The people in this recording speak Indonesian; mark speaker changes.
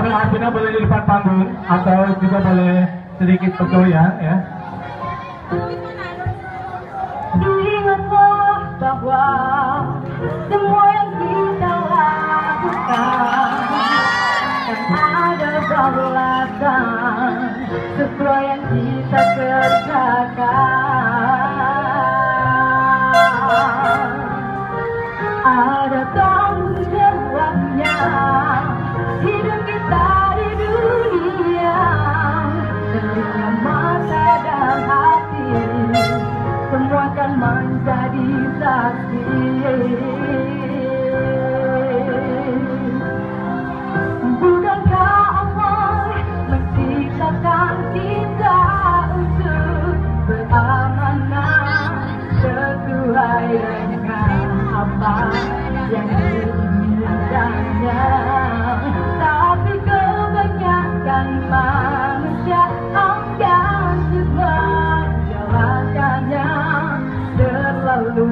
Speaker 1: boleh apinya boleh di depan panggung atau juga boleh sedikit bergoyang ya.
Speaker 2: Ingatlah bahwa semua yang kita lakukan kan ada balasan sesuai yang kita kerjakan. Ada tanggung jawabnya hidup kita di dunia, telinga, mata dan hati semua kan menjadi saksi. Bukankah Allah menciptakan kita untuk beramanah sesuai dengan apa yang diinginkannya? Tapi kebanyakan manusia enggan untuk menjalankannya, terlalu